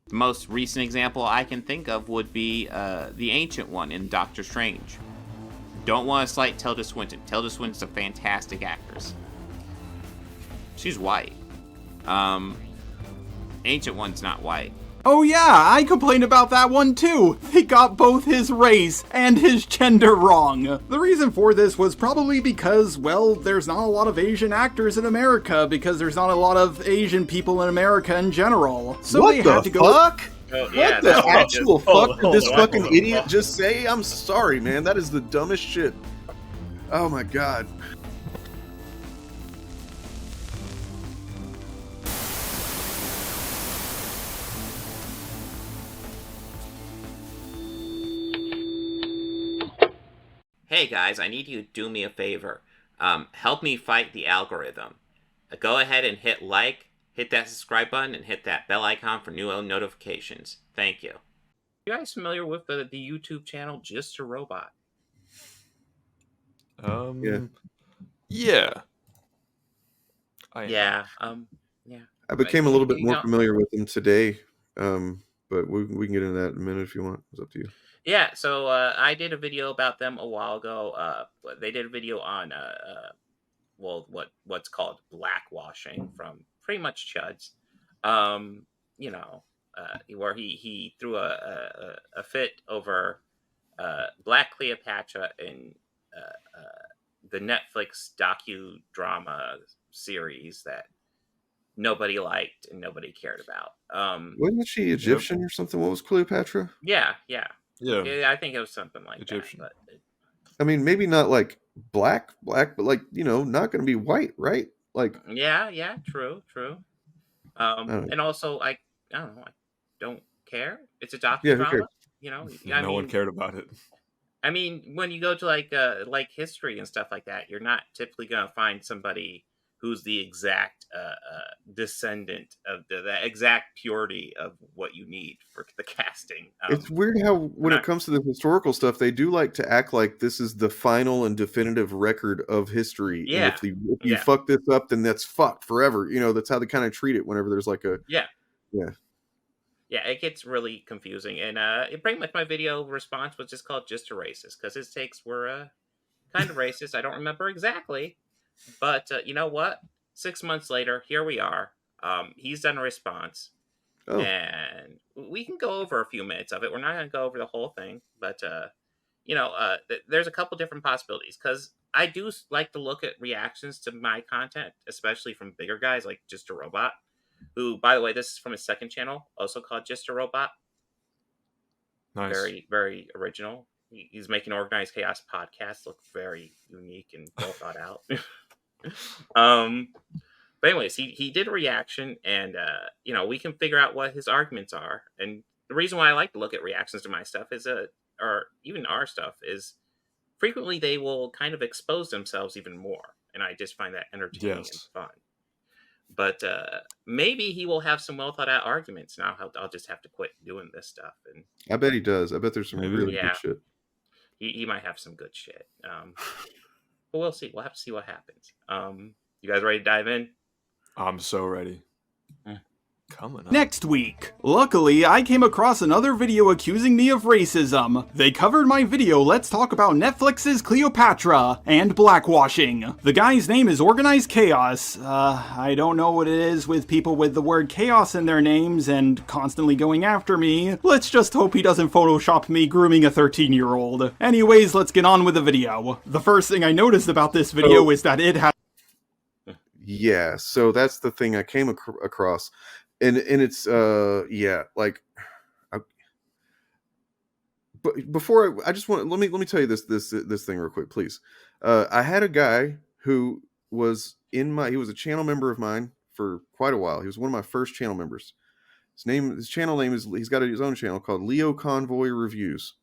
The most recent example I can think of would be the Ancient One in Doctor Strange. Don't want to slight Tilda Swinton. Tilda Swinton's a fantastic actress. She's white. Ancient One's not white. Oh yeah, I complained about that one too. They got both his race and his gender wrong. The reason for this was probably because, well, there's not a lot of Asian actors in America because there's not a lot of Asian people in America in general. So what they the had to go. fuck? Oh, yeah, What the actual fuck did this fucking hold on. idiot just say? I'm sorry, man. That is the dumbest shit. Oh my god. Hey guys, I need you to do me a favor. Help me fight the algorithm. Go ahead and hit like, hit that subscribe button, and hit that bell icon for new notifications. Thank you. You guys familiar with the YouTube channel Just a Robot? Yeah. Yeah. Yeah. I became a little bit more know- familiar with him today, but we can get into that in a minute if you want. It's up to you. Yeah, so I did a video about them a while ago. They did a video on what's called blackwashing from pretty much Chuds. Where he threw a fit over Black Cleopatra in the Netflix docudrama series that nobody liked and nobody cared about. Wasn't she Egyptian or something? What was Cleopatra? Yeah. Yeah. I think it was something like Egyptian. that. I mean, maybe not like black, but like, not going to be white, right? Like, Yeah, true. And also, I don't know, I don't care. It's a Yeah, who docudrama, cares? No one cared about it. I mean, when you go to like history and stuff like that, you're not typically gonna find somebody who's the exact descendant of the exact purity of what you need for the casting. It's weird how when it comes to the historical stuff, they do like to act like this is the final and definitive record of history. Yeah. And if you fuck this up, then that's fucked forever. That's how they kind of treat it whenever there's like a... Yeah. Yeah. Yeah, it gets really confusing. And pretty much my video response was just called Just a Racist, because his takes were kind of racist. I don't remember exactly. But you know what? 6 months later, here we are. He's done a response. Oh. And we can go over a few minutes of it. We're not going to go over the whole thing. But, there's a couple different possibilities. Because I do like to look at reactions to my content, especially from bigger guys like Just a Robot. Who, by the way, this is from his second channel, also called Just a Robot. Nice. Very, very original. He's making Organized Chaos podcast look very unique and well thought out. But anyways, he did a reaction, and we can figure out what his arguments are. And the reason why I like to look at reactions to my stuff is or even our stuff, is frequently they will kind of expose themselves even more, and I just find that entertaining and fun. But maybe he will have some well thought out arguments. Now I'll just have to quit doing this stuff. And I bet he does. I bet there's some really good shit. He might have some good shit. But we'll see. We'll have to see what happens. You guys ready to dive in? I'm so ready. Coming up. Next week. Luckily, I came across another video accusing me of racism. They covered my video Let's Talk About Netflix's Cleopatra and blackwashing. The guy's name is Organized Chaos. I don't know what it is with people with the word chaos in their names and constantly going after me. Let's just hope he doesn't Photoshop me grooming a 13-year-old. Anyways, let's get on with the video. The first thing I noticed about this video is that it has... Yeah, so that's the thing I came across. And it's but before I just want let me tell you this thing real quick, please. I had a guy who was he was a channel member of mine for quite a while. He was one of my first channel members. His channel name is, he's got his own channel called Leo Convoy Reviews,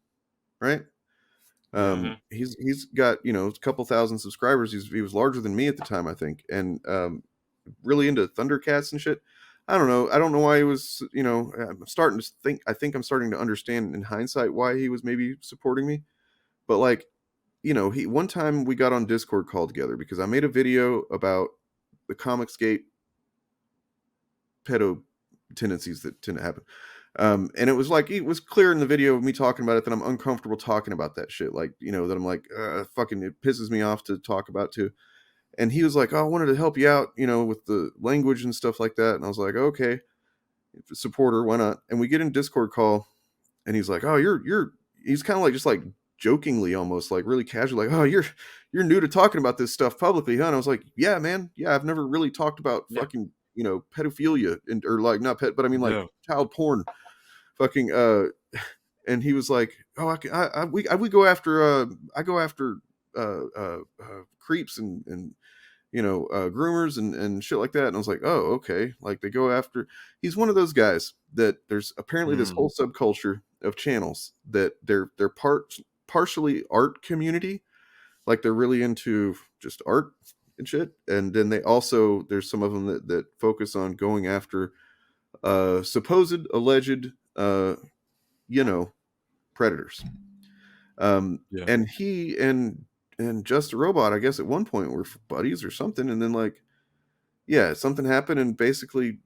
right? He's got a couple thousand subscribers. He was larger than me at the time, I think, and really into Thundercats and shit. I don't know why he was, I'm starting to think, I'm starting to understand in hindsight why he was maybe supporting me. But one time we got on Discord call together because I made a video about the Comicsgate pedo tendencies that tend to happen. And it was like, it was clear in the video of me talking about it that I'm uncomfortable talking about that shit. Like, you know, that I'm like, fucking, it pisses me off to talk about too. And he was like, oh, I wanted to help you out, you know, with the language and stuff like that. And I was like, okay, supporter, why not? And we get in Discord call, and he's like, oh, he's kind of like, just like jokingly, almost like really casual, like, oh, you're new to talking about this stuff publicly, huh? And I was like, yeah, man. Yeah, I've never really talked about fucking, you know, pedophilia or like not pet, but I mean like child porn, fucking. And he was like, oh, we go after, I go after creeps and you know, groomers and shit like that. And I was like, oh, okay. Like they go after, he's one of those guys that there's apparently this whole subculture of channels that they're partially art community. Like they're really into just art and shit. And then they also, there's some of them that focus on going after supposed, alleged, you know, predators. And he and Just a Robot, I guess at one point were buddies or something, and then like, yeah, something happened, and basically,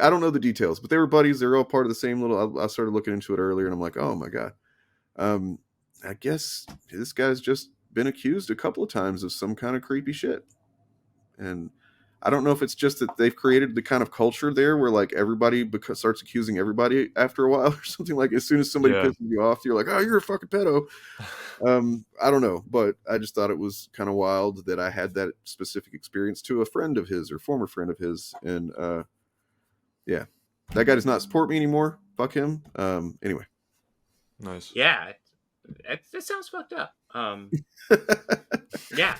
I don't know the details, but they were buddies. They're all part of the same little. I started looking into it earlier, and I'm like, oh my god, I guess this guy's just been accused a couple of times of some kind of creepy shit, and I don't know if it's just that they've created the kind of culture there where like everybody starts accusing everybody after a while or something. Like as soon as somebody pisses you off, you're like, oh, you're a fucking pedo. I don't know, but I just thought it was kind of wild that I had that specific experience to a friend of his or former friend of his. And yeah, that guy does not support me anymore. Fuck him. Anyway. Nice. Yeah. It sounds fucked up. Yeah.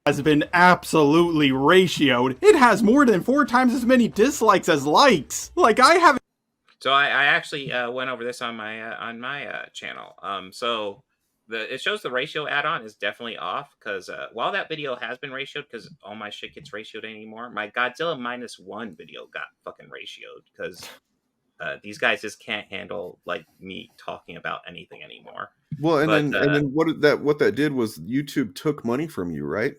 Has been absolutely ratioed. It has more than 4 times as many dislikes as likes. Like I haven't. So I actually went over this on my channel. So it shows the ratio add-on is definitely off because while that video has been ratioed, because all my shit gets ratioed anymore, my Godzilla -1 video got fucking ratioed because these guys just can't handle like me talking about anything anymore. Well, and then what that did was YouTube took money from you, right?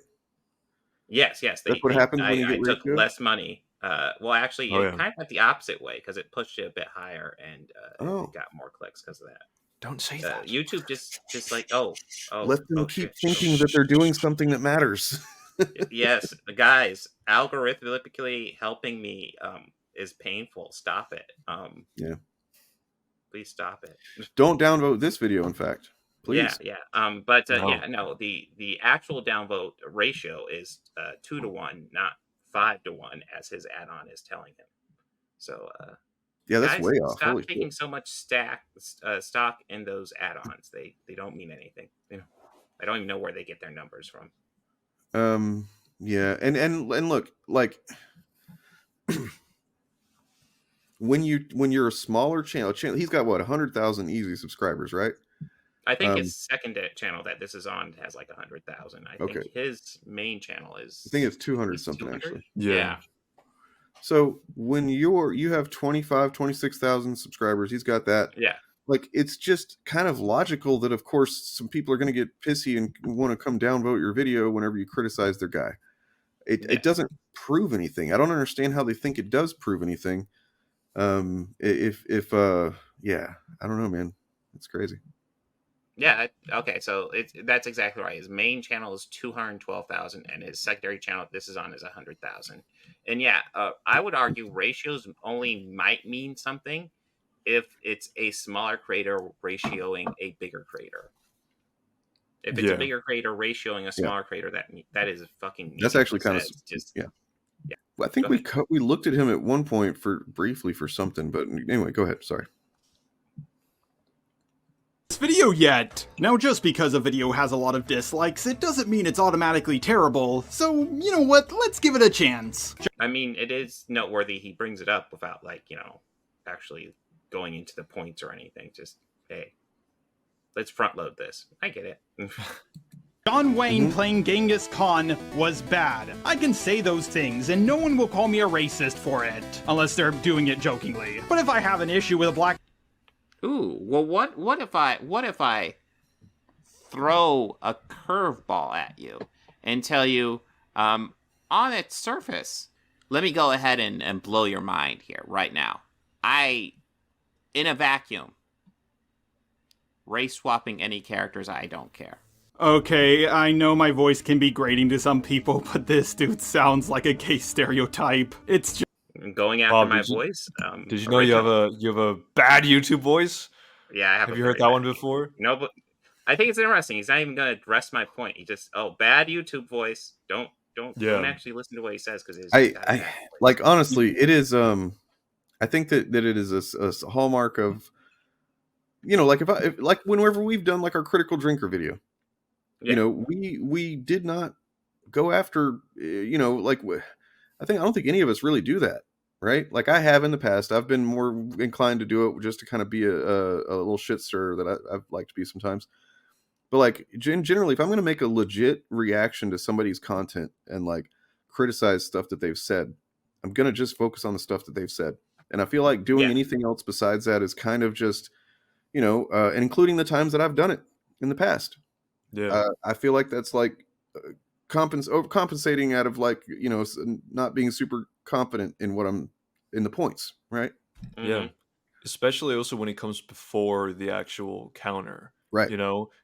Yes. That's what happens when you get took ratioed? less money. Well, actually, it kind of went the opposite way because it pushed it a bit higher and it got more clicks because of that. Don't say that. YouTube just like, oh, let them keep thinking that they're doing something that matters. Yes, guys, algorithmically helping me is painful. Stop it. Yeah. Please stop it. Don't downvote this video, in fact. Please. Yeah. But yeah, no, the actual downvote ratio is 2 to 1, not 5 to 1, as his add-on is telling him. So yeah, that's guys, way off. Stop Holy taking shit. so much stock in those add-ons. They don't mean anything. I don't even know where they get their numbers from. Yeah, and look, like when you're a smaller channel, he's got what 100,000 easy subscribers, right? I think his second channel that this is on has like 100,000. I think his main channel is. I think it's 200 something 200? Actually. Yeah. So when you have 26,000 subscribers, he's got that. Yeah. Like it's just kind of logical that of course some people are going to get pissy and want to come downvote your video whenever you criticize their guy. It doesn't prove anything. I don't understand how they think it does prove anything. If yeah, I don't know, man. It's crazy. Yeah. Okay. So that's exactly right. His main channel is 212,000, and his secondary channel this is on is 100,000. And yeah, I would argue ratios only might mean something if it's a smaller creator ratioing a bigger creator. If it's a bigger creator ratioing a smaller creator, that is fucking. That's actually kind of just yeah. Well, I think we looked at him at one point briefly for something, but anyway, go ahead. Sorry. Video yet. Now just because a video has a lot of dislikes, it doesn't mean it's automatically terrible, so you know what, let's give it a chance. I mean, it is noteworthy he brings it up without like, actually going into the points or anything. Just, hey, let's front load this. I get it. John Wayne playing Genghis Khan was bad. I can say those things and no one will call me a racist for it, unless they're doing it jokingly. But if I have an issue with a black Ooh, well, what if I throw a curveball at you and tell you, on its surface, let me go ahead and blow your mind here right now. In a vacuum, race swapping any characters, I don't care. Okay, I know my voice can be grating to some people, but this dude sounds like a gay stereotype. It's just Going after my voice. Did you know you have a bad YouTube voice? Yeah, I have. Have you heard that one before? No, but I think it's interesting. He's not even going to address my point. He just bad YouTube voice. Don't actually listen to what he says because I like honestly, it is. I think that it is a hallmark of, like if whenever we've done like our critical drinker video, we did not go after, I don't think any of us really do that, right? Like I have in the past. I've been more inclined to do it just to kind of be a little shit stirrer that I've liked to be sometimes. But like generally, if I'm going to make a legit reaction to somebody's content and like criticize stuff that they've said, I'm going to just focus on the stuff that they've said. And I feel like doing anything else besides that is kind of just, and including the times that I've done it in the past. Yeah. I feel like that's like compensating out of like, not being super confident in what I'm in the points. Right. Mm-hmm. Yeah. Especially also when it comes before the actual counter. Right.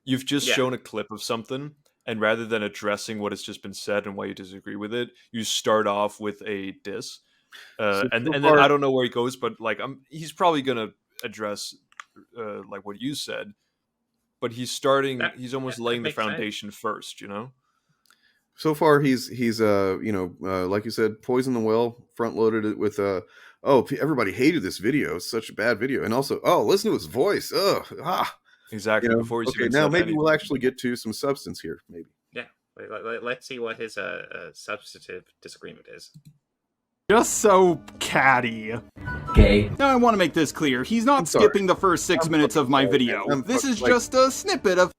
You've just shown a clip of something, and rather than addressing what has just been said and why you disagree with it, you start off with a diss. And then I don't know where he goes, but like he's probably gonna address like what you said, but he's almost laying the foundation first, So far he's like you said, poison the well, front loaded it with everybody hated this video, it's such a bad video, and also listen to his voice, exactly. Before he's now maybe we'll actually get to some substance here, maybe. Yeah, let's see what his substantive disagreement is. just so catty. Gay. Now I want to make this clear. He's not skipping the first 6 minutes of my video. This is just a snippet of...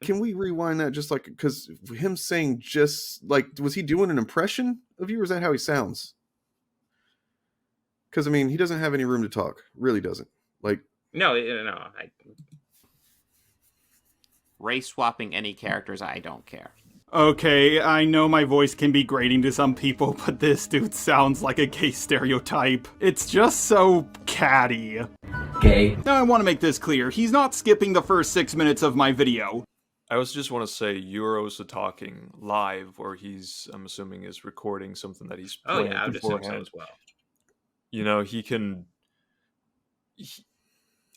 Can we rewind that just like, because him saying just like, was he doing an impression of you, or is that how he sounds? Because I mean, he doesn't have any room to talk. Really doesn't. Like, no. Race swapping any characters, I don't care. Okay, I know my voice can be grating to some people, but this dude sounds like a gay stereotype. It's just so catty. Gay. Now I want to make this clear. He's not skipping the first 6 minutes of my video. I also just want to say you're also talking live, or I'm assuming is recording something that he's playing I would assume so as well.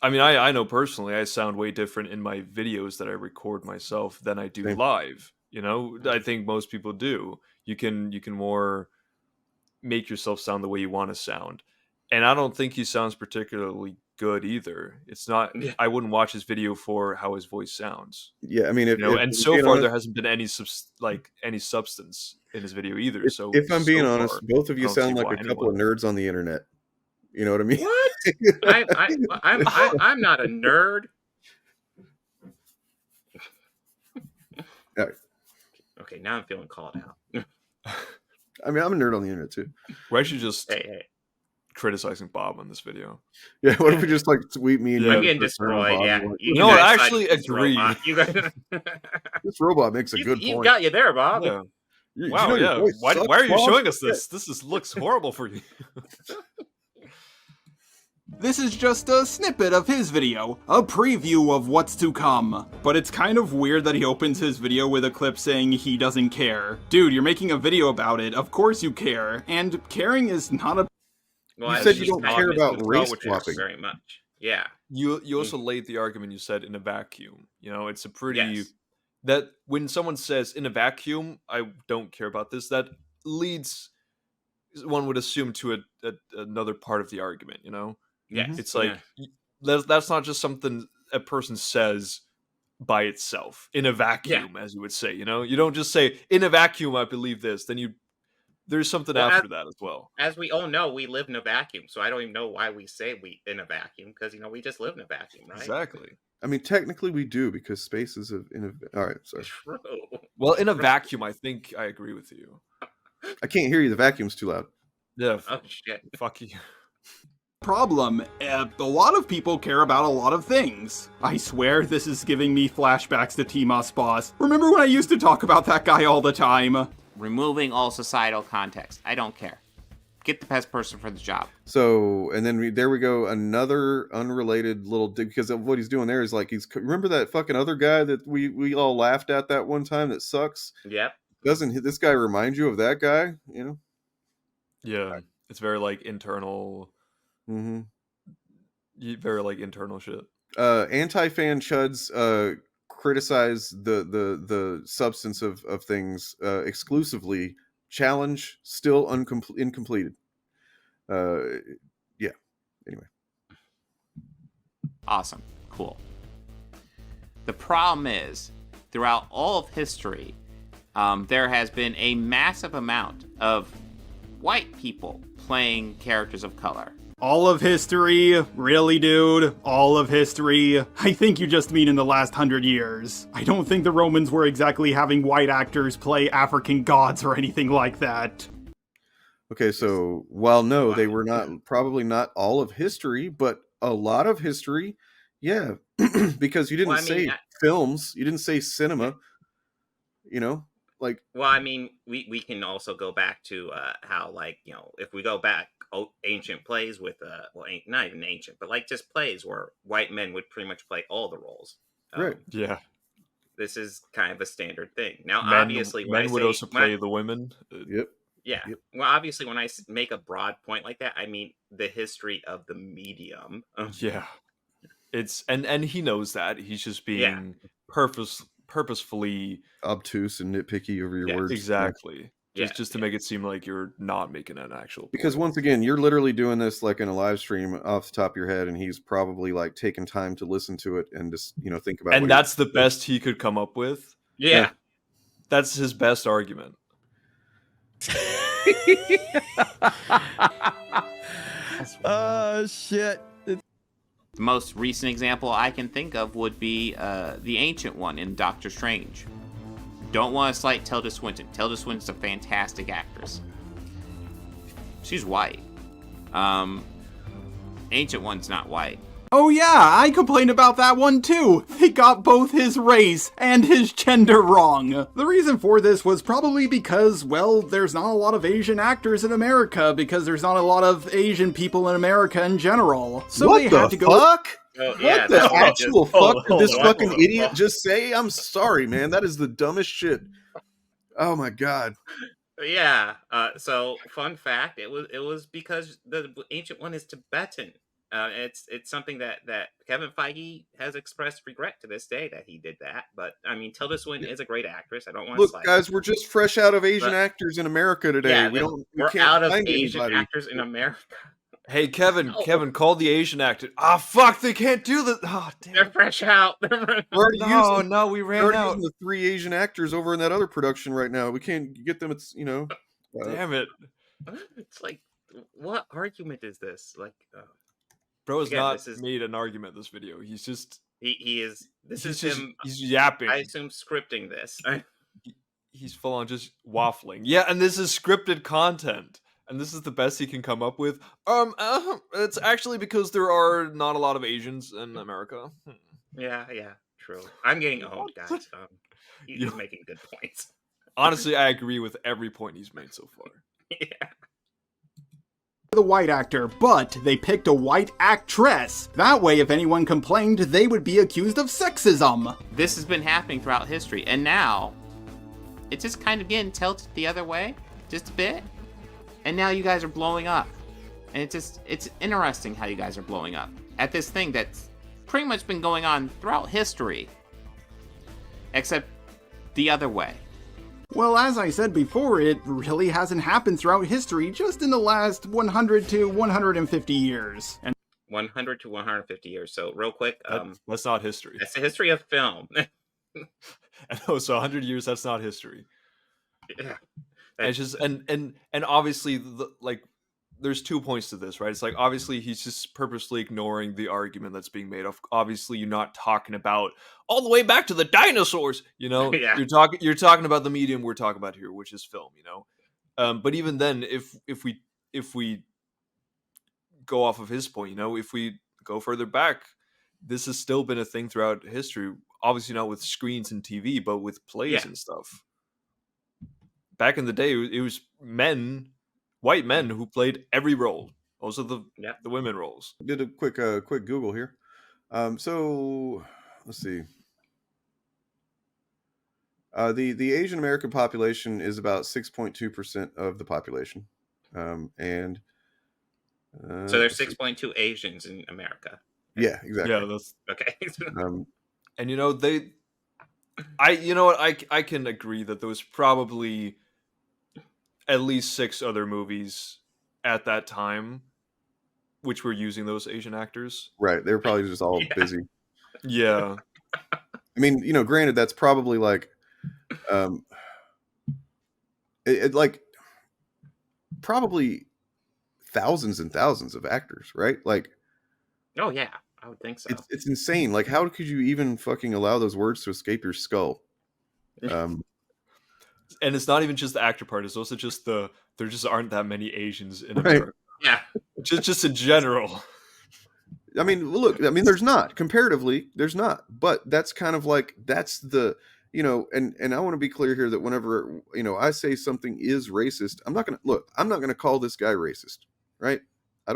I know personally I sound way different in my videos that I record myself than I do live. I think most people do. You can more make yourself sound the way you want to sound. And I don't think he sounds particularly good either. It's not, I wouldn't watch his video for how his voice sounds. Yeah, I mean, so far there hasn't been any substance in his video either. So if I'm being honest, both of you sound like a couple of nerds on the internet. You know what I mean? What? I'm not a nerd. All right. Okay, now I'm feeling called out. I mean, I'm a nerd on the internet too. We're actually just criticizing Bob on this video. Yeah, what if we just like tweet me and I'm getting destroyed? Yeah, I actually agree. This robot makes a good point. You got you there, Bob. Yeah. Wow, yeah. Why are you showing us this? This looks horrible for you. This is just a snippet of his video, a preview of what's to come. But it's kind of weird that he opens his video with a clip saying he doesn't care. Dude, you're making a video about it, of course you care, and caring is not a... Well, you said you don't care about race swapping very much. Yeah. You also laid the argument you said in a vacuum. It's a pretty... That when someone says in a vacuum, I don't care about this, that leads, one would assume, to another part of the argument, Yes. It's like, that's not just something a person says by itself, in a vacuum, as you would say, You don't just say, in a vacuum, I believe this. Then there's something after that as well. As we all know, we live in a vacuum, so I don't even know why we say we in a vacuum, because, we just live in a vacuum, right? Exactly. I mean, technically we do, because space is in a... All right, sorry. True. Well, in a vacuum, I think I agree with you. I can't hear you. The vacuum's too loud. Yeah. Oh, shit. Fuck you. Problem. A lot of people care about a lot of things. I swear this is giving me flashbacks to T-Moss Boss. Remember when I used to talk about that guy all the time? Removing all societal context. I don't care. get the best person for the job. So, and then there we go, another unrelated little dig, because of what he's doing there is like, remember that fucking other guy that we all laughed at that one time that sucks? Yep. Doesn't this guy remind you of that guy? You know? Yeah, it's very like internal. Mm-hmm. Very like internal shit. Anti-fan chuds criticize the substance of things exclusively. Challenge still incompleted. Yeah. Anyway. Awesome. Cool. The problem is, throughout all of history, there has been a massive amount of white people playing characters of color. All of history? Really, dude? All of history? I think you just mean in the last 100 years. I don't think the Romans were exactly having white actors play African gods or anything like that. Okay, so while no, they were probably not all of history, but a lot of history, yeah, because you didn't say films, you didn't say cinema, you know, like. Well, I mean, we can also go back to how, like, you know, if we go back ancient plays with not even ancient, but like just plays where white men would pretty much play all the roles. Right. Yeah. This is kind of a standard thing. Now, men, obviously, men would also play the women. Yep. Yeah. Yep. Well, obviously, when I make a broad point like that, I mean the history of the medium. Yeah. It's and he knows that. He's just being purposefully obtuse and nitpicky over your words. Exactly. Just to make it seem like you're not making an actual point. Because once again, you're literally doing this like in a live stream off the top of your head, and he's probably like taking time to listen to it and just, you know, think about it. And that's the best he could come up with. Yeah. That's his best argument. Shit. The most recent example I can think of would be the ancient one in Doctor Strange. Don't want to slight Tilda Swinton. Tilda Swinton's a fantastic actress. She's white. Ancient one's not white. Oh yeah, I complained about that one too. They got both his race and his gender wrong. The reason for this was probably because, well, there's not a lot of Asian actors in America because there's not a lot of Asian people in America in general. So what they the had to go. Fuck? Oh, what yeah, the actual fuck did this hold fucking on. idiot just say? I'm sorry, man. That is the dumbest shit. Oh my god. Yeah. So, fun fact: it was because the ancient one is Tibetan. It's something that Kevin Feige has expressed regret to this day that he did that. But I mean, Tilda Swinton is a great actress. I don't want to look, guys. We're just fresh out of Asian actors in America today. Yeah, we're can't out of Asian actors in America. Hey, Kevin, call the Asian actor. Ah, fuck, they can't do that. Oh, damn. They're fresh out. We ran We're out. using the 3 Asian actors over in that other production right now. We can't get them. It's, you know. Damn it. It's like, what argument is this? Like, bro has not made an argument this video. He's just he is. This is him. He's yapping. I assume scripting this. He's full on just waffling. Yeah, and this is scripted content. And this is the best he can come up with. It's actually because there are not a lot of Asians in America. Yeah, true. I'm getting owned, guys. He's making good points. Honestly, I agree with every point he's made so far. Yeah. The white actor, but they picked a white actress. That way, if anyone complained, they would be accused of sexism. This has been happening throughout history, and now it's just kind of getting tilted the other way, just a bit. And now you guys are blowing up. And it's interesting how you guys are blowing up at this thing that's pretty much been going on throughout history. Except the other way. Well, as I said before, it really hasn't happened throughout history, just in the last 100 to 150 years. And 100 to 150 years. So real quick, that's not history. That's the history of film. I know, so 100 years, that's not history. Yeah. And it's just and obviously like there's 2 points to this, right? It's like obviously he's just purposely ignoring the argument that's being made. Obviously you're not talking about all the way back to the dinosaurs, you know. Yeah. You're talking about the medium we're talking about here, which is film, you know. But even then, if we go off of his point, you know, if we go further back, this has still been a thing throughout history. Obviously not with screens and TV, but with plays and stuff. Back in the day, it was men white men who played every role. Those are the Yep. the women roles. Did a quick Google here. So let's see. The Asian American population is about 6.2% of the population, and So there's let's see. 6.2 Asians in America. Yeah, exactly. Yeah, that's Okay. and I can agree that there was probably at least 6 other movies at that time which were using those Asian actors. Right, they were probably just all Yeah. busy. Yeah. I mean, granted, that's probably like, like probably thousands and thousands of actors, right? Like, Oh yeah, I would think so. it's insane. Like, how could you even fucking allow those words to escape your skull? And it's not even just the actor part, it's also just there just aren't that many Asians in Right. America. Yeah. Just in general. I mean, look, there's not. Comparatively, there's not. But that's kind of like, that's the, and I want to be clear here that whenever, I say something is racist, I'm not going to call this guy racist, right? I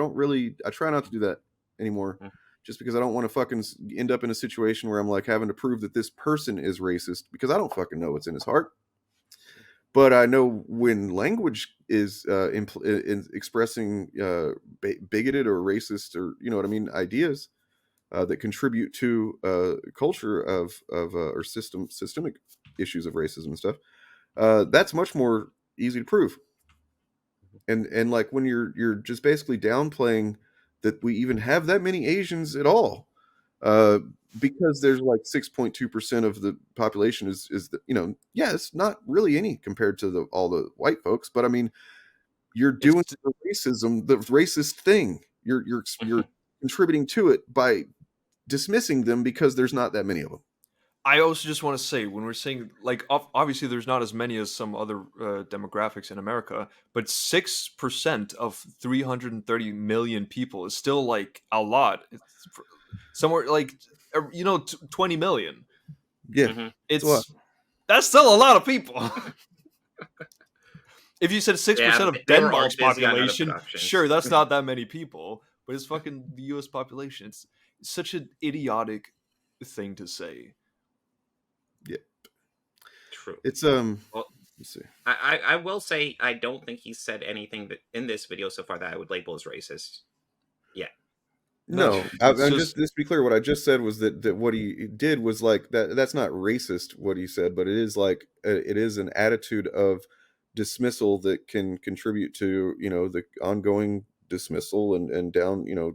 try not to do that anymore, just because I don't want to fucking end up in a situation where I'm like having to prove that this person is racist, because I don't fucking know what's in his heart. But I know when language is in expressing bigoted or racist, or ideas that contribute to culture or systemic issues of racism and stuff, that's much more easy to prove. And like when you're just basically downplaying that we even have that many Asians at all, because there's like 6.2% of the population is it's not really any compared to all the white folks, but I mean, you're doing the racist thing. You're contributing to it by dismissing them because there's not that many of them. I also just want to say, when we're saying, like, obviously there's not as many as some other demographics in America, but 6% of 330 million people is still like a lot. It's somewhere like 20 million. Yeah, that's still a lot of people. If you said 6% of Denmark's population, sure, that's not that many people, but it's fucking the U.S. population. It's such an idiotic thing to say. Yep. True. It's Well, let's see. I will say I don't think he said anything that in this video so far that I would label as racist. Yeah. No, I'm just to be clear, what I just said was that what he did was like that's not racist what he said, but it is like it is an attitude of dismissal that can contribute to the ongoing dismissal and downplaying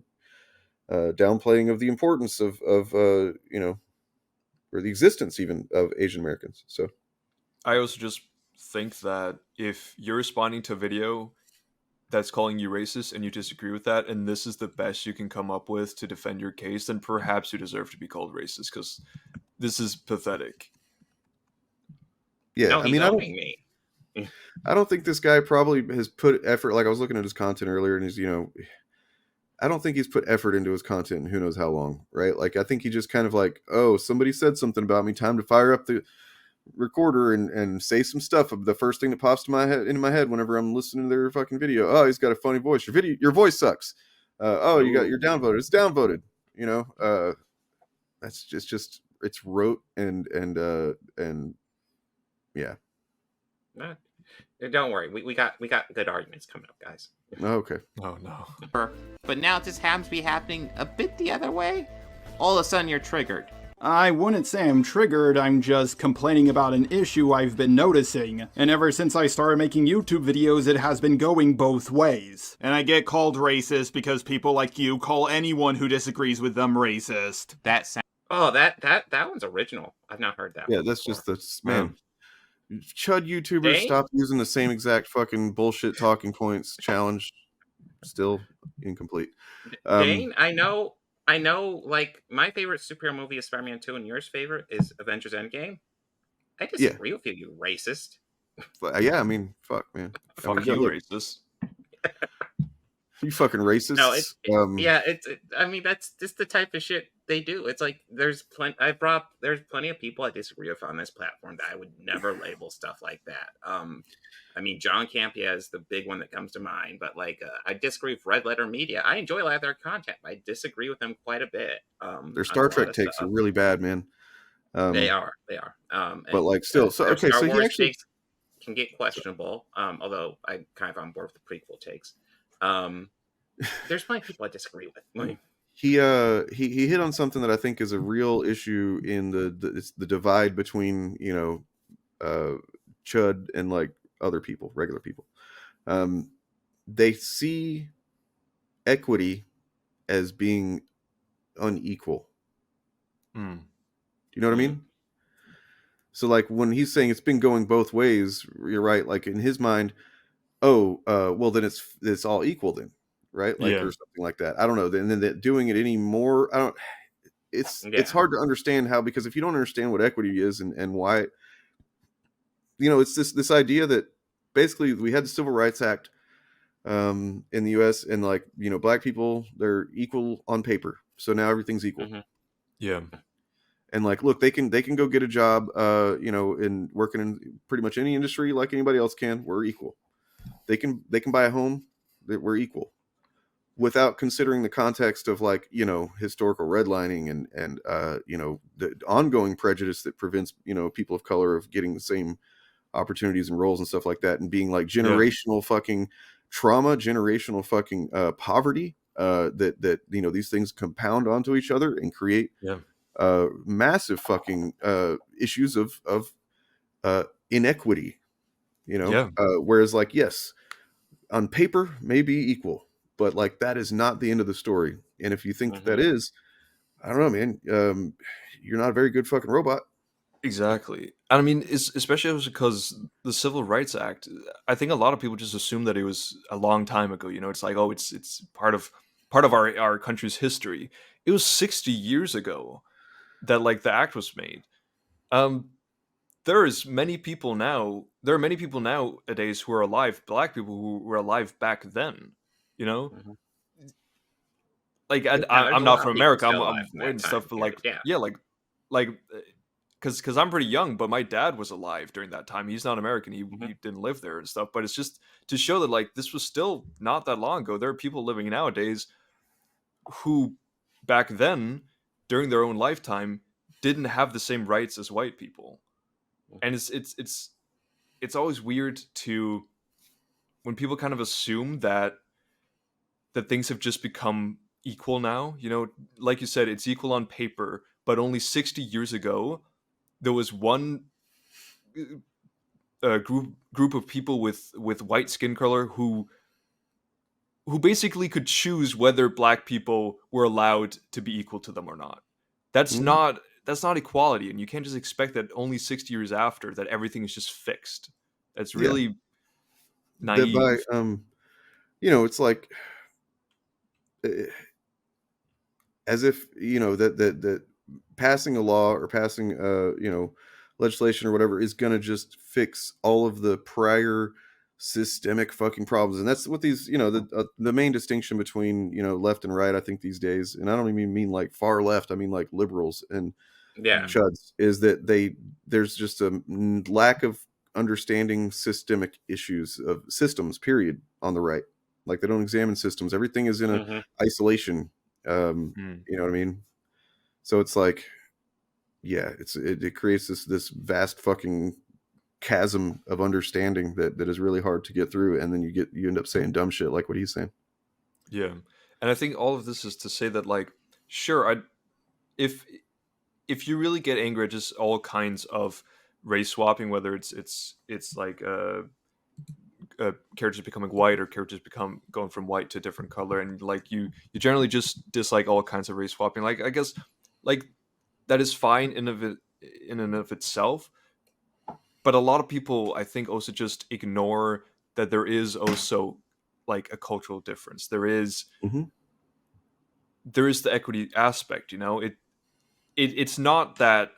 of the importance of or the existence even of Asian Americans. So I also just think that if you're responding to a video that's calling you racist and you disagree with that, and this is the best you can come up with to defend your case, then perhaps you deserve to be called racist, because this is pathetic. Yeah, no, I mean, I don't think this guy probably has put effort. Like, I was looking at his content earlier, and he's I don't think he's put effort into his content in who knows how long, right? Like, I think he just kind of like, oh, somebody said something about me, time to fire up the recorder and say some stuff. The first thing that pops into my head whenever I'm listening to their fucking video, oh, he's got a funny voice. Your voice sucks. Oh, you're downvoted. It's downvoted. That's just it's rote and yeah. Don't worry, we got good arguments coming up, guys. Okay. Oh no. But now it just happens to be happening a bit the other way. All of a sudden you're triggered. I wouldn't say I'm triggered, I'm just complaining about an issue I've been noticing. And ever since I started making YouTube videos, it has been going both ways. And I get called racist because people like you call anyone who disagrees with them racist. That one's original. I've not heard that. Yeah, that's before. just the man. Chud YouTubers, stop using the same exact fucking bullshit talking points. Challenge still incomplete. Dane, I know, like, my favorite superhero movie is Spider-Man 2, and yours favorite is Avengers Endgame. I disagree with you racist. Yeah, I mean, fuck, man. Fuck you, racist. You fucking racist. No, I mean, that's just the type of shit they do. It's like there's plenty of people I disagree with on this platform that I would never label stuff like that. I mean, John Campea is the big one that comes to mind, but like I disagree with Red Letter Media. I enjoy a lot of their content, but I disagree with them quite a bit. Their On a Star lot Trek of takes are stuff. really bad, man. They Um, are, they are, but and like still, so their okay, Star so he Wars actually, takes can get questionable. Although I'm kind of on board with the prequel takes. Um, there's plenty of people I disagree with. Like, he hit on something that I think is a real issue in it's the divide between Chud and like other people, regular people. They see equity as being unequal. Mm. Do you know what I mean? So like when he's saying it's been going both ways, you're right. Like in his mind, well then it's all equal then, right? Like Yeah. or something like that. I don't know. And then that doing it anymore, I don't. It's Yeah. hard to understand how, because if you don't understand what equity is and why, it's this idea that basically we had the Civil Rights Act in the U.S. and like black people, they're equal on paper, so now everything's equal. Yeah. And like, look, they can go get a job, in working in pretty much any industry like anybody else can. We're equal. They can buy a home. That we're equal, without considering the context of like historical redlining and the ongoing prejudice that prevents people of color of getting the same opportunities and roles and stuff like that, and being like generational fucking trauma, generational fucking poverty, that these things compound onto each other and create massive fucking issues of inequity, whereas like, yes, on paper maybe equal, but like that is not the end of the story. And if you think that is, I don't know, man, you're not a very good fucking robot. Exactly. And I mean, especially because the Civil Rights Act, I think a lot of people just assume that it was a long time ago. It's like, oh, it's part of our country's history. It was 60 years ago that like the act was made. There are many people nowadays who are alive, black people who were alive back then. Like Yeah, there's I'm a not lot of from people America. still I'm alive from white that and time stuff, but period. Yeah. like because I'm pretty young, but my dad was alive during that time. He's not American. He didn't live there and stuff. But it's just to show that like this was still not that long ago. There are people living nowadays who back then, during their own lifetime, didn't have the same rights as white people. And it's always weird to when people kind of assume that things have just become equal now. Like you said, it's equal on paper, but only 60 years ago there was one group of people with white skin color who basically could choose whether black people were allowed to be equal to them or not. That's not equality, and you can't just expect that only 60 years after that everything is just fixed. That's really that naive. by it's like as if that passing a law or passing legislation or whatever is going to just fix all of the prior systemic fucking problems. And that's what these the main distinction between left and right, I think, these days, and I don't even mean like far left, I mean like liberals and chuds, is that there's just a lack of understanding systemic issues of systems, period, on the right. Like they don't examine systems. Everything is in a isolation. You know what I mean? So it's like, yeah, it creates this vast fucking chasm of understanding that is really hard to get through, and then you end up saying dumb shit like what he's saying. Yeah, and I think all of this is to say that, like, sure, if you really get angry at just all kinds of race swapping, whether it's like characters becoming white or characters going from white to a different color, and like you generally just dislike all kinds of race swapping, like I guess like that is fine in and of itself, but a lot of people I think also just ignore that there is also like a cultural difference. There is the equity aspect. It's not that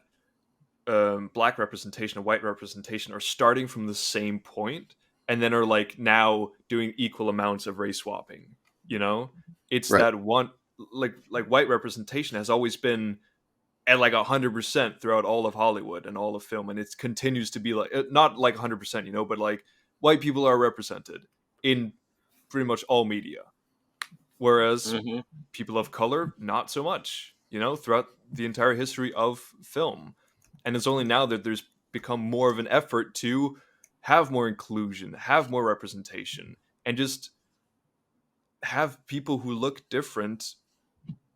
black representation and white representation are starting from the same point and then are like now doing equal amounts of race swapping. It's right. That like white representation has always been at like 100% throughout all of Hollywood and all of film, and it continues to be like not like 100%, you know, but like white people are represented in pretty much all media, whereas people of color not so much, you know, throughout the entire history of film. And it's only now that there's become more of an effort to have more inclusion, have more representation, and just have people who look different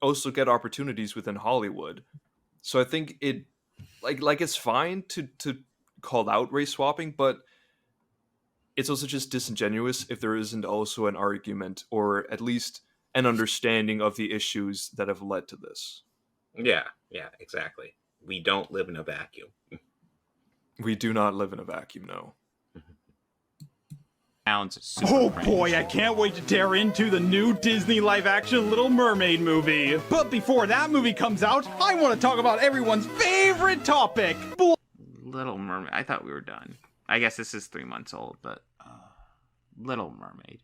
also get opportunities within Hollywood. So I think it like it's fine to call out race swapping, but it's also just disingenuous if there isn't also an argument or at least an understanding of the issues that have led to this. Yeah, exactly. We don't live in a vacuum. We do not live in a vacuum, no. Sounds super Oh cringe. boy, I can't wait to tear into the new Disney live-action Little Mermaid movie. But before that movie comes out, I want to talk about everyone's favorite topic. Little Mermaid. I thought we were done. I guess this is 3 months old, but Little Mermaid.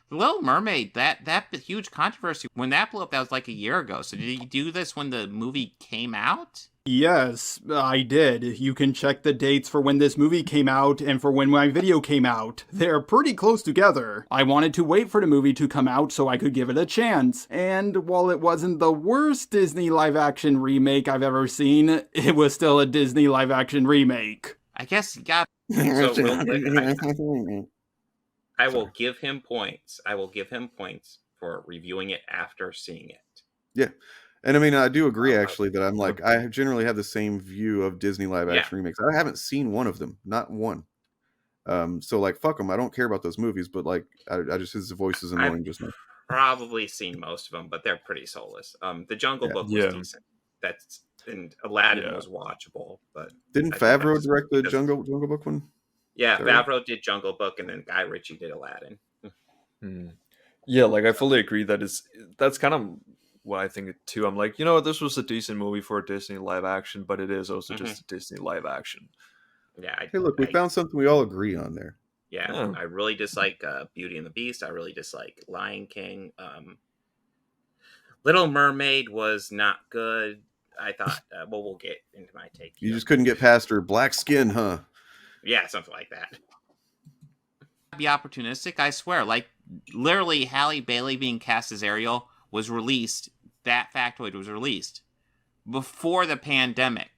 Little Mermaid, that huge controversy, when that blew up, that was like a year ago. So did you do this when the movie came out? Yes, I did. You can check the dates for when this movie came out and for when my video came out. They're pretty close together. I wanted to wait for the movie to come out so I could give it a chance. And while it wasn't the worst Disney live-action remake I've ever seen, it was still a Disney live-action remake. I guess you got... So real quick, I will give him points. I will give him points for reviewing it after seeing it. Yeah. And I mean, I do agree, actually, that I'm like, I generally have the same view of Disney live action remakes. I haven't seen one of them, not one. So, like, fuck them. I don't care about those movies, but, like, I just, his voice is annoying just now. Probably seen most of them, but they're pretty soulless. The Jungle Book was decent. And Aladdin was watchable. But didn't Favreau direct the Jungle Book one? Yeah, Favreau did Jungle Book, and then Guy Ritchie did Aladdin. Yeah, like, I fully agree that's kind of what I think too. I'm like, you know, this was a decent movie for a Disney live action, but it is also just a Disney live action. Yeah. Hey, look, we found something we all agree on there. Yeah. I really dislike Beauty and the Beast. I really dislike Lion King. Little Mermaid was not good. I thought, well, we'll get into my take. You just couldn't get past her black skin, huh? Yeah, something like that. Be opportunistic, I swear. Like, literally, Halle Bailey being cast as Ariel was released, that factoid was released before the pandemic.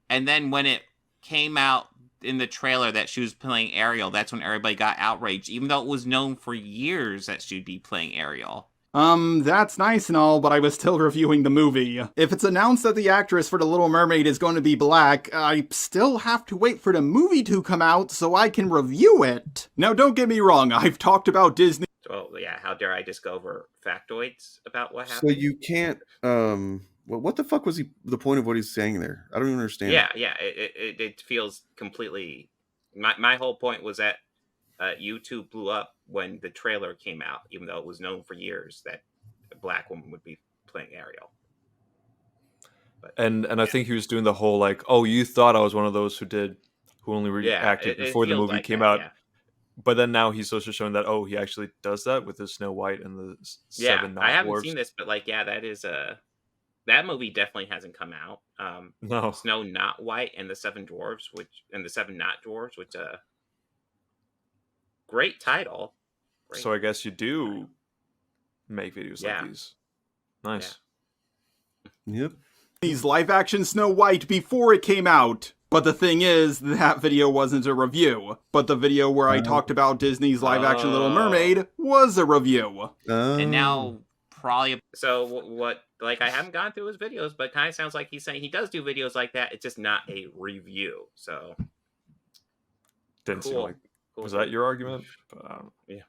And then when it came out in the trailer that she was playing Ariel, that's when everybody got outraged, even though it was known for years that she'd be playing Ariel. That's nice and all, but I was still reviewing the movie. If it's announced that the actress for The Little Mermaid is going to be black, I still have to wait for the movie to come out so I can review it. Now, don't get me wrong, I've talked about Disney. Oh, yeah, how dare I just go over factoids about what happened? So you can't, well, what the fuck was the point of what he's saying there? I don't even understand. Yeah, it feels completely... My whole point was that YouTube blew up when the trailer came out, even though it was known for years that a black woman would be playing Ariel. But, and I think he was doing the whole like, oh, you thought I was one of those who only reacted before the movie came out. Yeah. But then now he's also showing that, oh, he actually does that with the Snow White and the seven not I haven't dwarves. seen this, but like, that is that movie definitely hasn't come out. No, Snow Not White and the Seven Dwarves, and the Seven Not Dwarves, which great title. So I guess you do make videos like these. Nice. Yeah. Yep. Disney's live-action Snow White before it came out. But the thing is, that video wasn't a review. But the video where I talked about Disney's live-action Little Mermaid was a review. And now, probably... So, what... Like, I haven't gone through his videos, but it kind of sounds like he's saying he does do videos like that. It's just not a review, so... Didn't seem like... Was that your argument? Yeah.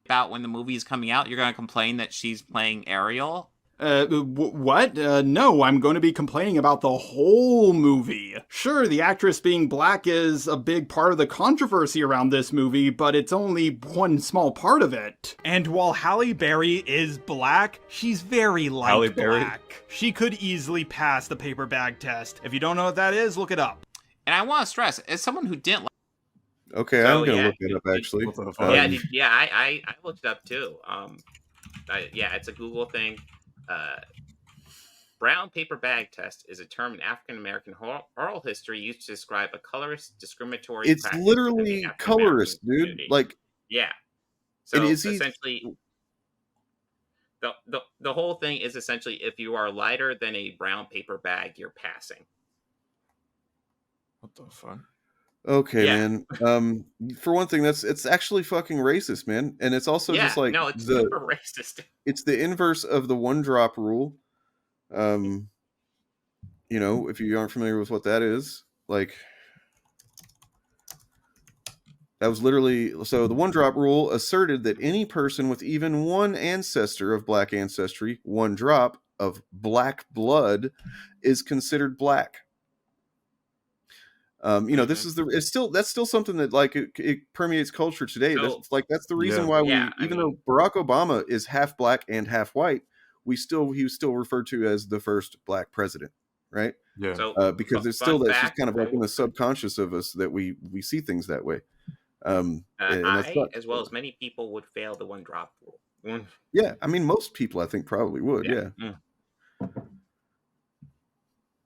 About when the movie is coming out, you're going to complain that she's playing Ariel? What? No, I'm going to be complaining about the whole movie. Sure, the actress being black is a big part of the controversy around this movie, but it's only one small part of it. And while Halle Berry is black, she's very light black. She could easily pass the paper bag test. If you don't know what that is, look it up. And I want to stress, as someone who didn't like... Okay, I'm going to look it up, actually. I looked it up, too. Yeah, it's a Google thing. Brown paper bag test is a term in African American oral history used to describe a colorist discriminatory It's practice within the literally African American colorist, dude. community. Like, Yeah. and So is he? essentially, the whole thing is essentially if you are lighter than a brown paper bag, you're passing. What the fuck? Okay, Yeah. man. For one thing, it's actually fucking racist, man, and it's also Yeah. just like No, it's super racist. it's the inverse of the one drop rule. You know, if you aren't familiar with what that is, like that was literally so the one drop rule asserted that any person with even one ancestor of black ancestry, one drop of black blood, is considered black. You know, this is that's still something that like it permeates culture today. So, That's the reason why yeah, even though Barack Obama is half black and half white, he was still referred to as the first black president, right? Yeah. So, because there's still that's just kind of like in the subconscious of us that we see things that way. And that's I, as well as many people, would fail the one drop rule. Yeah, I mean, most people I think probably would. Yeah.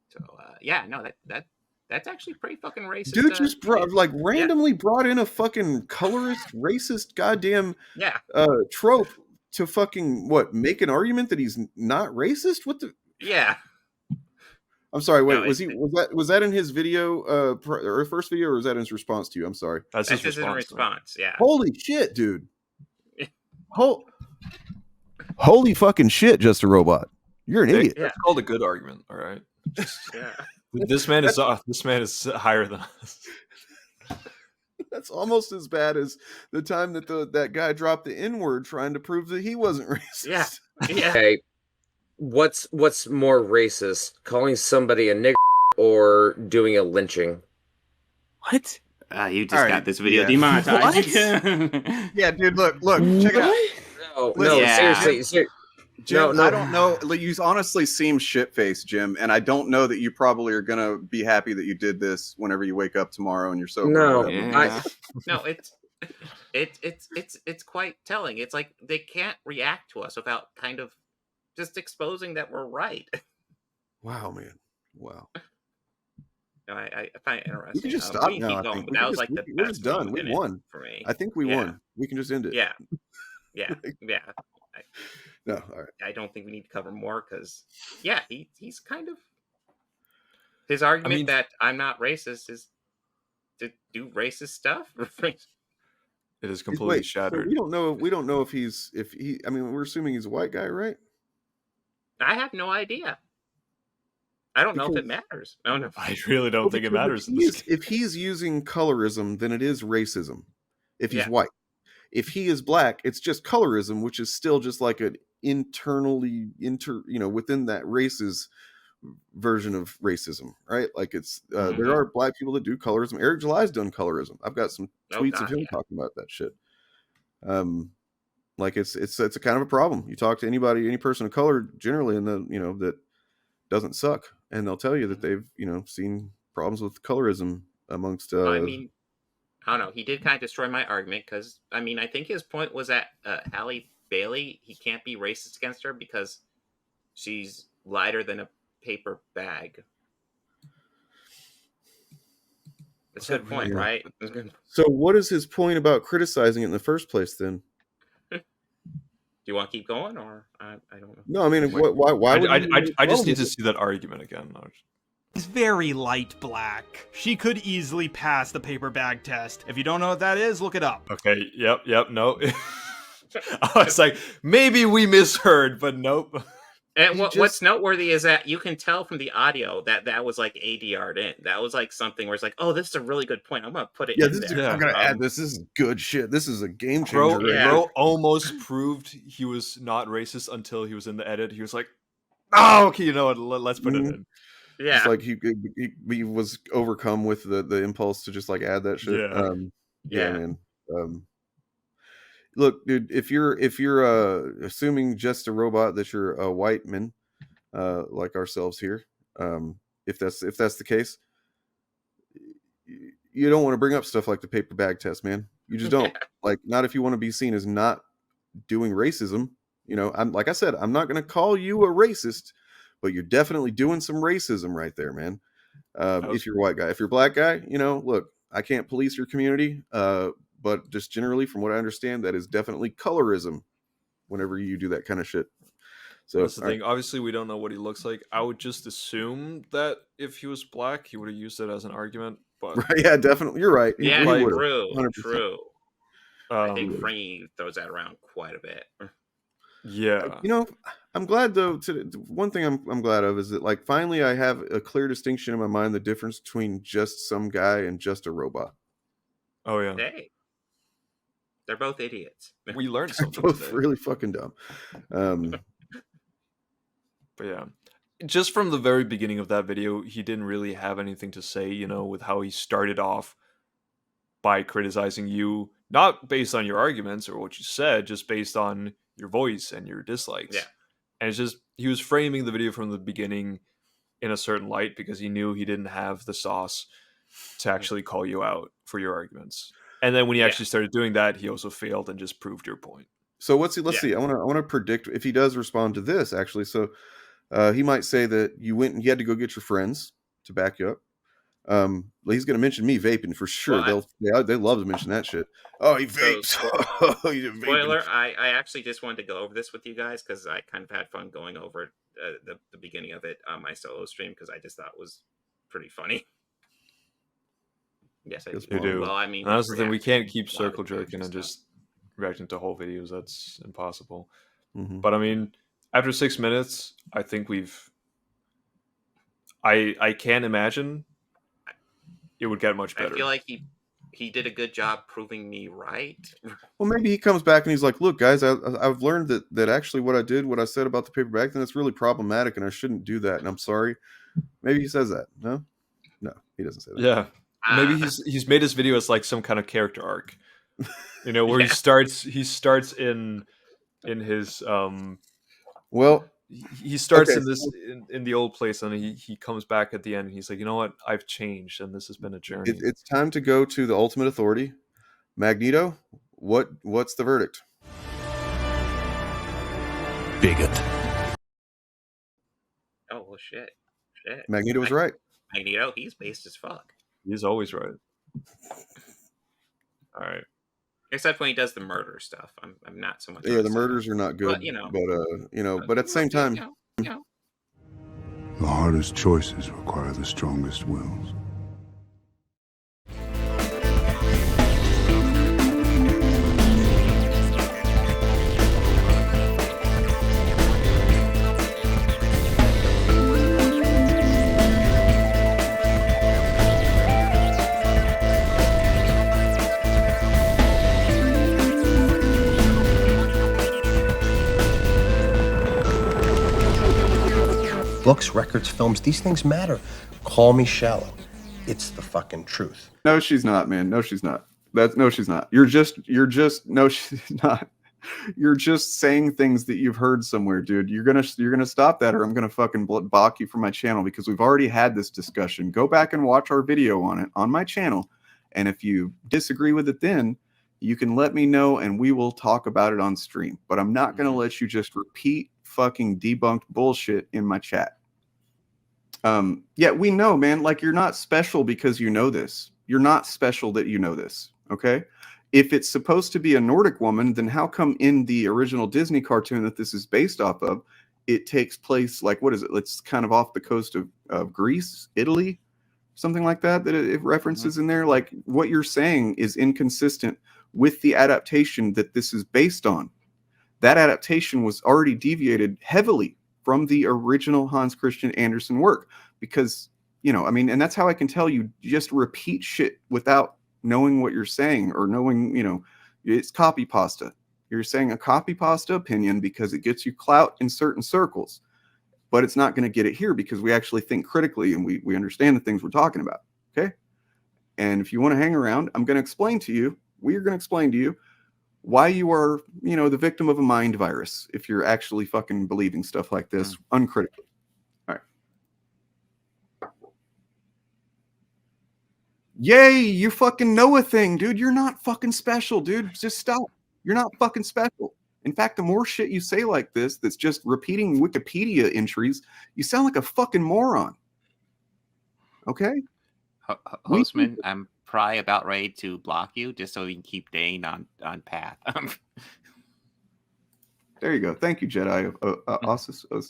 So no, that's actually pretty fucking racist. Dude just randomly brought in a fucking colorist, racist, goddamn trope to fucking make an argument that he's not racist. What the? Yeah. I'm sorry. Wait, was that in his video, or first video, or was that in his response to you? I'm sorry. That's his response. Yeah. Holy shit, dude. Holy fucking shit, Just a Robot. You're an idiot. That's called a good argument. All right. This man is higher than us. That's almost as bad as the time that that guy dropped the N-word trying to prove that he wasn't racist. Yeah. Okay. What's more racist, calling somebody a nigger or doing a lynching? What? You just got this video demonetized. Yeah, dude, look, check it out. No, seriously. Jim, I don't know. You honestly seem shit-faced, Jim, and I don't know that you probably are gonna be happy that you did this whenever you wake up tomorrow and you're sober. No, it's quite telling. It's like they can't react to us without kind of just exposing that we're right. Wow, man. Wow. No, I find it interesting. We can just stop now. I think that was like the we're best just done. We won for me. I think we won. We can just end it. Yeah. No, all right. I don't think we need to cover more because, he's kind of his argument that I'm not racist is to do racist stuff. It is completely shattered. So we don't know if he. I mean, we're assuming he's a white guy, right? I have no idea. I don't know if it matters. I don't know. I really don't think it matters. If he's using colorism, then it is racism. If he's white. If he is black, it's just colorism, which is still just like an within that race's version of racism, right? Like it's there are black people that do colorism. Eric July's done colorism. I've got some tweets of him talking about that shit. Like it's a kind of a problem. You talk to any person of color generally in the that doesn't suck, and they'll tell you that they've seen problems with colorism amongst I mean, I don't know. He did kind of destroy my argument because, I mean, I think his point was that Halle Bailey, he can't be racist against her because she's lighter than a paper bag. That's a good point, right? So what is his point about criticizing it in the first place then? Do you want to keep going, or I don't know? No, I mean, why would I just need to see that argument again. It's very light black. She could easily pass the paper bag test. If you don't know what that is, look it up. Okay, yep, no. I was like, maybe we misheard, but nope. And what's noteworthy is that you can tell from the audio that was like ADR'd in. That was like something where it's like, oh, this is a really good point. I'm going to put it in there. I'm going to add this. This is good shit. This is a game changer. Bro almost proved he was not racist until he was in the edit. He was like, oh, okay, you know what? Let's put it in. Yeah. It's like he was overcome with the impulse to just like add that shit. Yeah. Man. Look, dude, if you're assuming Just a Robot that you're a white man, like ourselves here, if that's the case, you don't want to bring up stuff like the paper bag test, man. You just don't. Like, not if you want to be seen as not doing racism. You know, I'm like I said, I'm not going to call you a racist, but you're definitely doing some racism right there, man. If you're a white guy, if you're a black guy, you know, look, I can't police your community, but just generally, from what I understand, that is definitely colorism. Whenever you do that kind of shit, so That's the thing. Obviously, we don't know what he looks like. I would just assume that if he was black, he would have used it as an argument. But right, yeah, definitely, you're right. He Yeah, would have, true, 100%. true. I think um, Franny throws that around quite a bit. yeah, You know, I'm glad though. One thing I'm glad of is that like finally I have a clear distinction in my mind the difference between just some guy and just a robot. oh yeah, Hey, they're both idiots. we learned something Both today. really fucking dumb. But yeah, just from the very beginning of that video, he didn't really have anything to say, you know, with how he started off by criticizing you, not based on your arguments or what you said, just based on your voice and your dislikes. Yeah. And it's just, he was framing the video from the beginning in a certain light because he knew he didn't have the sauce to actually call you out for your arguments. And then when he actually started doing that, he also failed and just proved your point. So let's see. I want to predict if he does respond to this actually. So he might say that you had to go get your friends to back you up. He's going to mention me vaping for sure. Well, they love to mention that shit. Oh, he vapes. Spoiler, I actually just wanted to go over this with you guys because I kind of had fun going over the beginning of it on my solo stream because I just thought it was pretty funny. Yes, I You do. Well, I mean, and that's the thing. We can't keep a lot circle of the jerking and stuff. just reacting to whole videos. That's impossible. Mhm. But I mean, after 6 minutes, I think I can't imagine it would get much better. I feel like he did a good job proving me right. Well, maybe he comes back and he's like, "Look, guys, I've learned that actually what I said about the paper bag, then it's really problematic, and I shouldn't do that, and I'm sorry." Maybe he says that. No, he doesn't say that. Yeah, maybe he's made this video as like some kind of character arc, you know, where he starts in his Well, he starts okay, in this in the old place, and he comes back at the end. And he's like, you know what, I've changed, and this has been a journey. it's time to go to the ultimate authority, Magneto. What's the verdict? Bigot. Oh well, shit. Magneto was right. Magneto, he's based as fuck. He's always right. All right. Except when he does the murder stuff. I'm not so much. Yeah, the murders are not good, but at the same time, The hardest choices require the strongest wills. Books, records, films, these things matter. Call me shallow. It's the fucking truth. No, she's not, man. No, she's not. No, she's not. You're just no, she's not. You're just saying things that you've heard somewhere, dude. You're gonna stop that, or I'm gonna fucking block you from my channel because we've already had this discussion. Go back and watch our video on it on my channel, and if you disagree with it, then you can let me know, and we will talk about it on stream. But I'm not gonna let you just repeat fucking debunked bullshit in my chat. Yeah, we know, man. Like, you're not special because you know this. You're not special that you know this. Okay. If it's supposed to be a Nordic woman, then how come in the original Disney cartoon that this is based off of, it takes place like, what is it? It's kind of off the coast of Greece, Italy, something like that, that it references in there. Like, what you're saying is inconsistent with the adaptation that this is based on. That adaptation was already deviated heavily from the original Hans Christian Andersen work because, I mean, and that's how I can tell you just repeat shit without knowing what you're saying or knowing, it's copy pasta. You're saying a copy pasta opinion because it gets you clout in certain circles, but it's not going to get it here because we actually think critically and we understand the things we're talking about. Okay. And if you want to hang around, we're going to explain to you why you are, the victim of a mind virus if you're actually fucking believing stuff like this uncritically. All right. Yay, you fucking know a thing, dude. You're not fucking special, dude. Just stop. You're not fucking special. In fact, the more shit you say like this, that's just repeating Wikipedia entries, you sound like a fucking moron. Okay? Hostman, I'm probably about ready to block you just so we can keep Dane on path. There you go. Thank you, Jedi Osis. I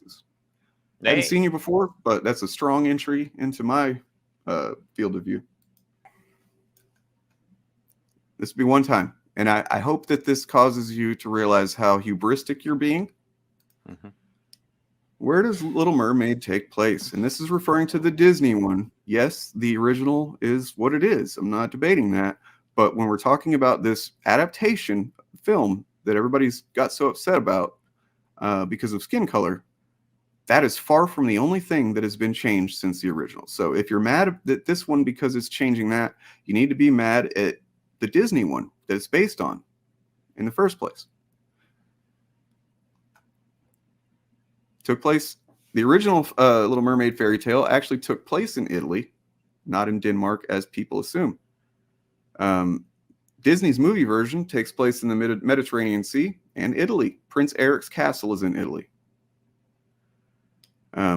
Hey. hadn't seen you before, but that's a strong entry into my field of view. This will be one time. And I hope that this causes you to realize how hubristic you're being. Mm-hmm. Where does Little Mermaid take place? And this is referring to the Disney one. Yes, the original is what it is. I'm not debating that. But when we're talking about this adaptation film that everybody's got so upset about because of skin color, that is far from the only thing that has been changed since the original. So if you're mad at this one because it's changing that, you need to be mad at the Disney one that it's based on in the first place. Took place, the original Little Mermaid fairy tale actually took place in Italy, not in Denmark as people assume. Disney's movie version takes place in the Mediterranean Sea and Italy. Prince Eric's castle is in Italy.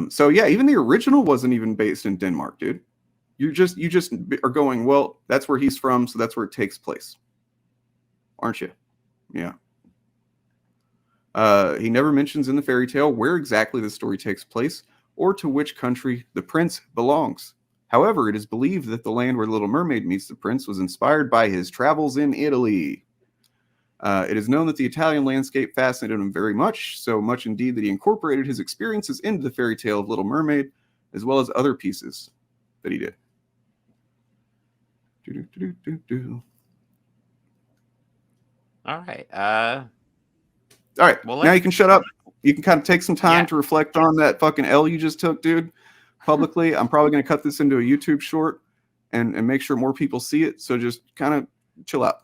So yeah, even the original wasn't even based in Denmark, dude. You just are going, well, that's where he's from, so that's where it takes place. Aren't you? Yeah. He never mentions in the fairy tale where exactly the story takes place or to which country the prince belongs. However, it is believed that the land where Little Mermaid meets the prince was inspired by his travels in Italy. It is known that the Italian landscape fascinated him very much, so much indeed that he incorporated his experiences into the fairy tale of Little Mermaid, as well as other pieces that he did. All right. All right, well, now you can shut up. You can kind of take some time to reflect on that fucking L you just took, dude, publicly. I'm probably going to cut this into a YouTube short and make sure more people see it, so just kind of chill out.